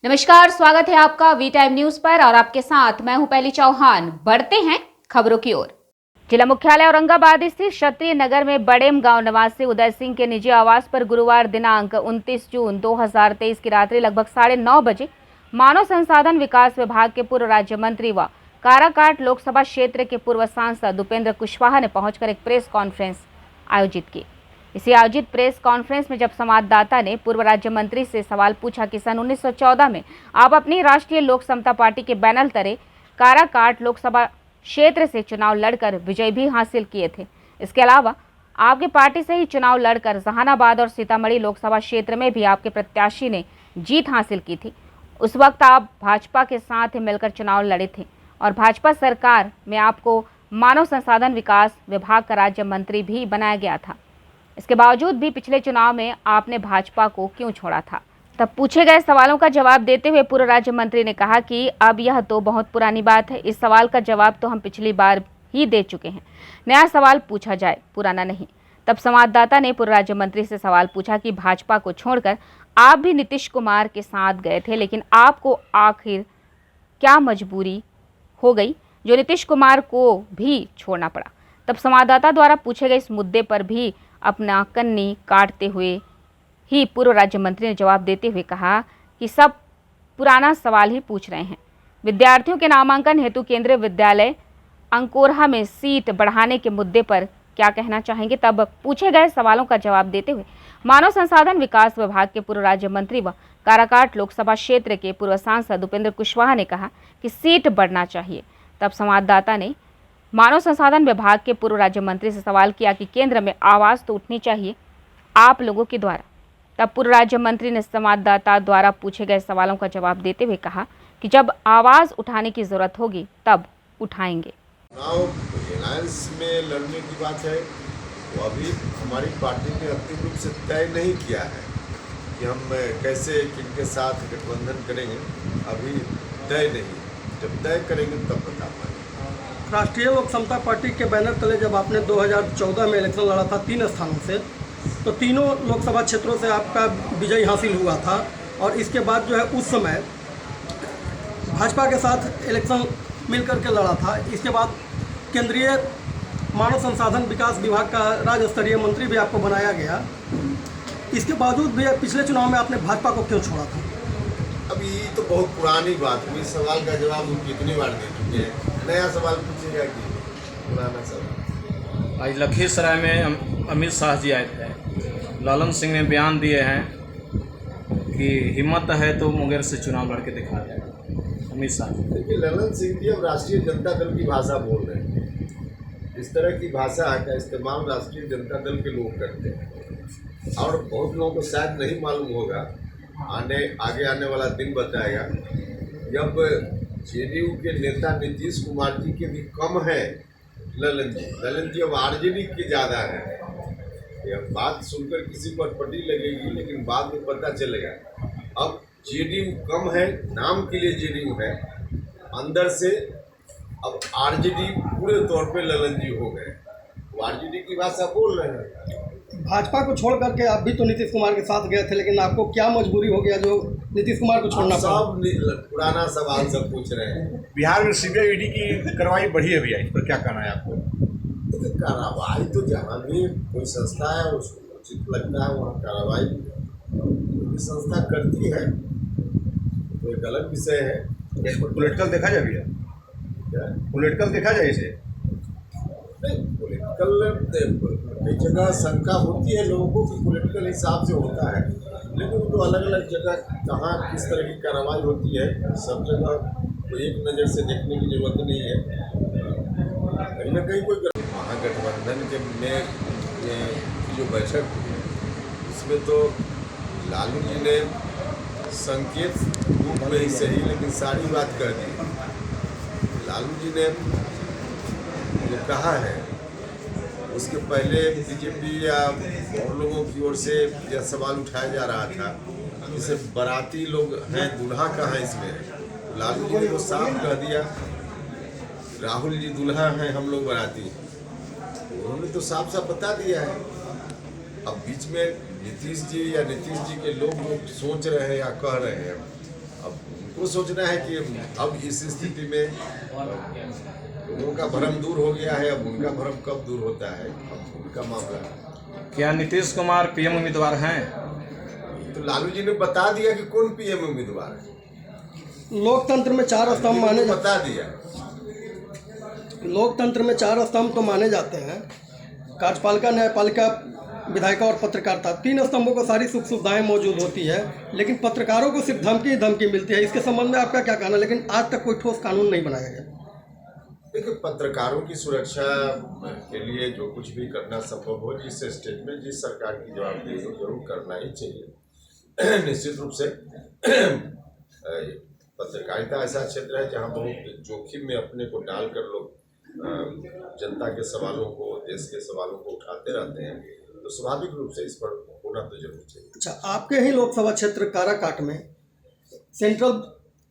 नमस्कार, स्वागत है आपका वी टाइम न्यूज पर और आपके साथ मैं हूं पहली चौहान। बढ़ते हैं खबरों की ओर। जिला मुख्यालय औरंगाबाद स्थित क्षत्रिय नगर में बड़ेम गांव निवासी उदय सिंह के निजी आवास पर गुरुवार दिनांक 29 जून 2023 की रात्रि लगभग 9:30 बजे मानव संसाधन विकास विभाग के पूर्व राज्य मंत्री व काराकाट लोकसभा क्षेत्र के पूर्व सांसद उपेंद्र कुशवाहा ने पहुंचकर एक प्रेस कॉन्फ्रेंस आयोजित की। इसी आयोजित प्रेस कॉन्फ्रेंस में जब संवाददाता ने पूर्व राज्य मंत्री से सवाल पूछा कि सन 1914 में आप अपनी राष्ट्रीय लोक समता पार्टी के बैनर तले काराकाट लोकसभा क्षेत्र से चुनाव लड़कर विजय भी हासिल किए थे। इसके अलावा आपकी पार्टी से ही चुनाव लड़कर जहानाबाद और सीतामढ़ी लोकसभा क्षेत्र में भी आपके प्रत्याशी ने जीत हासिल की थी। उस वक्त आप भाजपा के साथ मिलकर चुनाव लड़े थे और भाजपा सरकार में आपको मानव संसाधन विकास विभाग का राज्य मंत्री भी बनाया गया था। इसके बावजूद भी पिछले चुनाव में आपने भाजपा को क्यों छोड़ा था? तब पूछे गए सवालों का जवाब देते हुए पूर्व राज्य मंत्री ने कहा कि अब यह तो बहुत पुरानी बात है, इस सवाल का जवाब तो हम पिछली बार ही दे चुके हैं, नया सवाल पूछा जाए, पुराना नहीं। तब संवाददाता ने पूर्व राज्य मंत्री से सवाल पूछा कि भाजपा को छोड़कर आप भी नीतीश कुमार के साथ गए थे, लेकिन आपको आखिर क्या मजबूरी हो गई जो नीतीश कुमार को भी छोड़ना पड़ा? तब संवाददाता द्वारा पूछे गए इस मुद्दे पर भी अपना कन्नी काटते हुए ही पूर्व राज्य मंत्री ने जवाब देते हुए कहा कि सब पुराना सवाल ही पूछ रहे हैं। विद्यार्थियों के नामांकन हेतु केंद्रीय विद्यालय अंकोरहा में सीट बढ़ाने के मुद्दे पर क्या कहना चाहेंगे? तब पूछे गए सवालों का जवाब देते हुए मानव संसाधन विकास विभाग के पूर्व राज्य मंत्री व काराकाट लोकसभा क्षेत्र के पूर्व सांसद उपेंद्र कुशवाहा ने कहा कि सीट बढ़ना चाहिए। तब संवाददाता ने मानव संसाधन विभाग के पूर्व राज्य मंत्री से सवाल किया कि केंद्र में आवाज तो उठनी चाहिए आप लोगों के द्वारा। तब पूर्व राज्य मंत्री ने संवाददाता द्वारा पूछे गए सवालों का जवाब देते हुए कहा कि जब आवाज उठाने की जरूरत होगी तब उठाएंगे। चुनाव एलायंस में लड़ने की बात है, वो अभी हमारी पार्टी ने अंतिम रूप से तय नहीं किया है कि हम कैसे किनके साथ गठबंधन करेंगे, अभी तय नहीं। जब तय करेंगे तब बता पाएंगे। राष्ट्रीय लोक समता पार्टी के बैनर तले जब आपने 2014 में इलेक्शन लड़ा था 3 स्थानों से, तो तीनों लोकसभा क्षेत्रों से आपका विजय हासिल हुआ था और इसके बाद जो है उस समय भाजपा के साथ इलेक्शन मिल करके लड़ा था। इसके बाद केंद्रीय मानव संसाधन विकास विभाग का राज्य स्तरीय मंत्री भी आपको बनाया गया। इसके बावजूद भी पिछले चुनाव में आपने भाजपा को क्यों छोड़ा था? अब ये तो बहुत पुरानी बात हुई, सवाल का जवाब हम कितनी बार दे चुके हैं, नया सवाल पूछेगा कि पुराना सवाल। आज लखीसराय में अमित शाह जी आए थे, लालन सिंह ने बयान दिए हैं कि हिम्मत है तो मुंगेर से चुनाव लड़के दिखा जाए। अमित शाह देखिए, लालन सिंह जी अब राष्ट्रीय जनता दल की भाषा बोल रहे हैं। इस तरह की भाषा का इस्तेमाल राष्ट्रीय जनता दल के लोग करते हैं और बहुत लोगों को शायद नहीं मालूम होगा, आगे आने वाला दिन बताएगा। जब जेडीयू के नेता नीतीश कुमार जी के भी कम है ललन जी अब आरजेडी के ज़्यादा है। यह बात सुनकर किसी को अटपटी लगेगी, लेकिन बाद में पता चलेगा अब जेडीयू कम है, नाम के लिए जेडीयू है, अंदर से अब आरजेडी पूरे तौर पे ललन जी हो गए। वो आरजेडी की भाषा बोल रहे हैं। भाजपा को छोड़ करके आप भी तो नीतीश कुमार के साथ गए थे, लेकिन आपको क्या मजबूरी हो गया जो नीतीश कुमार को छोड़ना पड़ा? सब पुराना सवाल सब पूछ रहे हैं। बिहार में सीबीआई ईडी की कार्रवाई बढ़ी है भैया, इस पर क्या कहना है आपको? कार्रवाई तो जहाँ भी कोई संस्था है उसको उचित लगता है वहाँ कार्रवाई संस्था करती है, तो एक अलग विषय है। इसको पॉलिटिकल देखा जाए भैया, पॉलिटिकल देखा जाए इसे? नहीं, पॉलिटिकल कई जगह शंका होती है लोगों को कि पॉलिटिकल हिसाब से होता है, लेकिन वो तो अलग अलग जगह कहाँ किस तरह की कार्रवाई होती है, सब जगह तो एक नज़र से देखने की जरूरत नहीं है। कहीं ना कहीं कोई महागठबंधन के में की जो बैठक हुई उसमें तो लालू जी ने संकेत रूप में ही सही लेकिन सारी बात कर दी। लालू जी ने जो कहा है उसके पहले बीजेपी या और लोगों की ओर से यह सवाल उठाया जा रहा था, जैसे बाराती लोग हैं, दूल्हा कहाँ है इसमें? लालू जी ने वो साफ कह दिया, राहुल जी दूल्हा हैं, हम लोग बाराती। उन्होंने तो साफ साफ बता दिया है। अब बीच में नीतीश जी या नीतीश जी के लोग सोच रहे हैं या कह रहे हैं, अब उनको सोचना है कि अब इस स्थिति में लोगों का भ्रम दूर हो गया है, अब उनका भ्रम कब दूर होता है, अब उनका मामला है। क्या नीतीश कुमार पीएम उम्मीदवार हैं? तो लालू जी ने बता दिया कि कौन पीएम उम्मीदवार है, लोकतंत्र में चार स्तंभ माने जाते बता दिया। लोकतंत्र में चार स्तंभ तो माने जाते हैं, कार्यपालिका, न्यायपालिका, विधायिका और पत्रकारिता। तीन स्तंभों को सारी सुख सुविधाएं मौजूद होती है, लेकिन पत्रकारों को सिर्फ धमकी धमकी मिलती है। इसके संबंध में आपका क्या कहना? लेकिन आज तक कोई ठोस कानून नहीं बनाया गया। देखिए, पत्रकारों की सुरक्षा के लिए जो कुछ भी करना संभव हो, जिस स्टेट में जिस सरकार की जवाबदेही हो, जरूर करना ही चाहिए। निश्चित रूप से पत्रकारिता ऐसा क्षेत्र है जहां बहुत जोखिम में अपने को डालकर लोग जनता के सवालों को, देश के सवालों को उठाते रहते हैं, तो स्वाभाविक रूप से इस पर होना तो जरूर चाहिए। अच्छा, आपके ही लोकसभा क्षेत्र काराकाट में सेंट्रल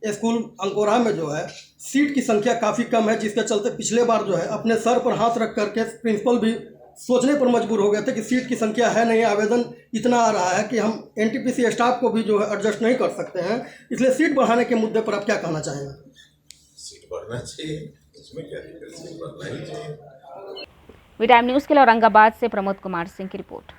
स्कूल अंकोरा में जो है सीट की संख्या काफ़ी कम है, जिसके चलते पिछले बार जो है अपने सर पर हाथ रख करके प्रिंसिपल भी सोचने पर मजबूर हो गए थे कि सीट की संख्या है नहीं, आवेदन इतना आ रहा है कि हम एनटीपीसी स्टाफ को भी जो है एडजस्ट नहीं कर सकते हैं, इसलिए सीट बढ़ाने के मुद्दे पर आप क्या कहना चाहेंगे? सीट बढ़ना चाहिए, इसमें क्या दिक्कत, सीट बढ़ना ही चाहिए। वी टाइम न्यूज़ के लिए औरंगाबाद से प्रमोद कुमार सिंह की रिपोर्ट।